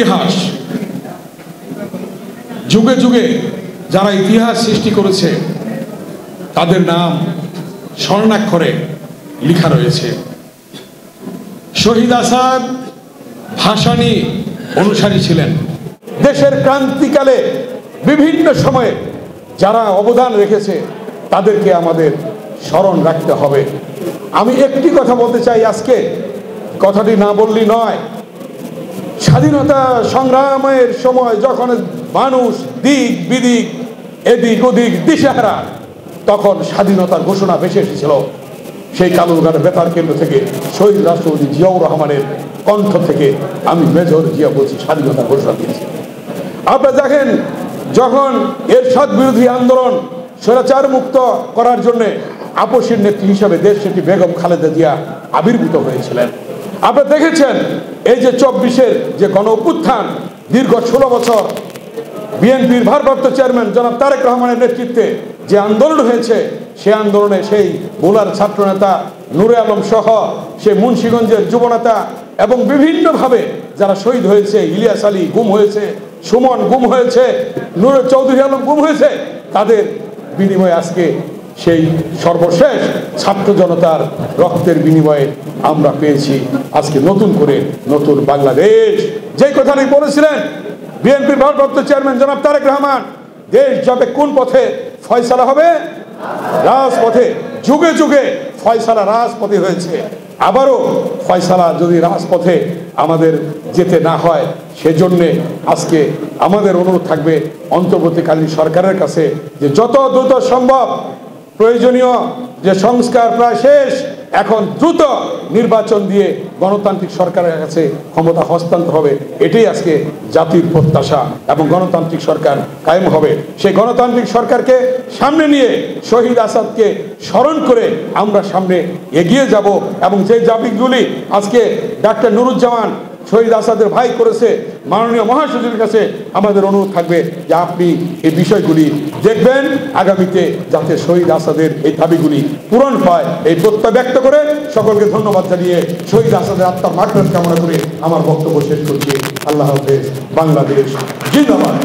ইতিহাস যুগে যুগে যারা ইতিহাস সৃষ্টি করেছে তাদের নাম স্বর্ণাক্ষরে লেখা রয়েছে। শহীদ আসাদ ভাসানী অনুসারী ছিলেন। দেশের ক্রান্তিকালে বিভিন্ন সময়ে যারা অবদান রেখেছে তাদেরকে আমাদের স্মরণ রাখতে হবে। আমি একটি কথা বলতে চাই, আজকে কথাটি না বললেই নয়। স্বাধীনতা সংগ্রামের সময় যখন মানুষ দিক বিদিক এদিক ওদিক দিশেহারা, তখন স্বাধীনতার ঘোষণা ভেসে এসেছিল সেই কালুরঘাট বেতার কেন্দ্র থেকে শহীদ রাষ্ট্রপতি জিয়াউর রহমানের কণ্ঠ থেকে। আমি মেজর জিয়া বলছি, স্বাধীনতার ঘোষণা দিয়েছি। আপনারা দেখেন, যখন এরশাদ বিরোধী আন্দোলন স্বৈরাচার মুক্ত করার জন্য আপসের নেত্রী হিসেবে দেশনেত্রী বেগম খালেদা জিয়া আবির্ভূত হয়েছিলেন। আপনারা দেখেছেন এই যে 24-এর যে গণ অভ্যুত্থান, দীর্ঘ 16 বছর বিএনপির ভারপ্রাপ্ত চেয়ারম্যান জনাব তারেক রহমানের নেতৃত্বে যে আন্দোলন হয়েছে, সে আন্দোলনে সেই বোলার ছাত্রনেতা নূরে আলম সহ সে মুন্সিগঞ্জের যুবনেতা এবং বিভিন্নভাবে যারা শহীদ হয়েছে, ইলিয়াস আলী গুম হয়েছে, সুমন গুম হয়েছে, নূরে চৌধুরী আলম গুম হয়েছে, তাদের বিনিময়ে আজকে সেই সর্বশেষ ছাত্র জনতার রক্তের বিনিময়ে আমরা পেয়েছি আজকে নতুন করে নতুন বাংলাদেশ। যেই কথাটি বলেছিলেন বিএনপির ভারপ্রাপ্ত চেয়ারম্যান জনাব তারেক রহমান, দেশ যাবে কোন পথে? ফয়সালা হবে রাজপথে। যুগে যুগে ফয়সালা রাজপথে হয়েছে, আবারও ফয়সালা যদি রাজপথে আমাদের যেতে না হয়, সেজন্যে আজকে আমাদের অনুরোধ থাকবে অন্তর্বর্তীকালীন সরকারের কাছে যে যত দ্রুত সম্ভব প্রয়োজনীয় যে সংস্কার প্রায় শেষ, এখন দ্রুত নির্বাচন দিয়ে গণতান্ত্রিক সরকারের কাছে ক্ষমতা হস্তান্তর হবে। এটাই আজকে জাতির প্রত্যাশা এবং গণতান্ত্রিক সরকার কায়েম হবে। সেই গণতান্ত্রিক সরকারকে সামনে নিয়ে শহীদ আসাদকে স্মরণ করে আমরা সামনে এগিয়ে যাব এবং যে দাবিগুলি আজকে ডাক্তার নুরুজ্জামান শহীদ আসাদের ভাই করেছে, মাননীয় মহাসচিবের কাছে আমাদের অনুরোধ থাকবে যে আপনি এই বিষয়গুলি দেখবেন আগামীতে, যাতে শহীদ আসাদের এই দাবিগুলি পূরণ হয়। এই প্রত্যয় ব্যক্ত করে সকলকে ধন্যবাদ জানিয়ে শহীদ আসাদের আত্মার মাগফিরাত কামনা করে আমার বক্তব্য শেষ করছি। আল্লাহ হাফেজ। বাংলাদেশ জিন্দাবাদ।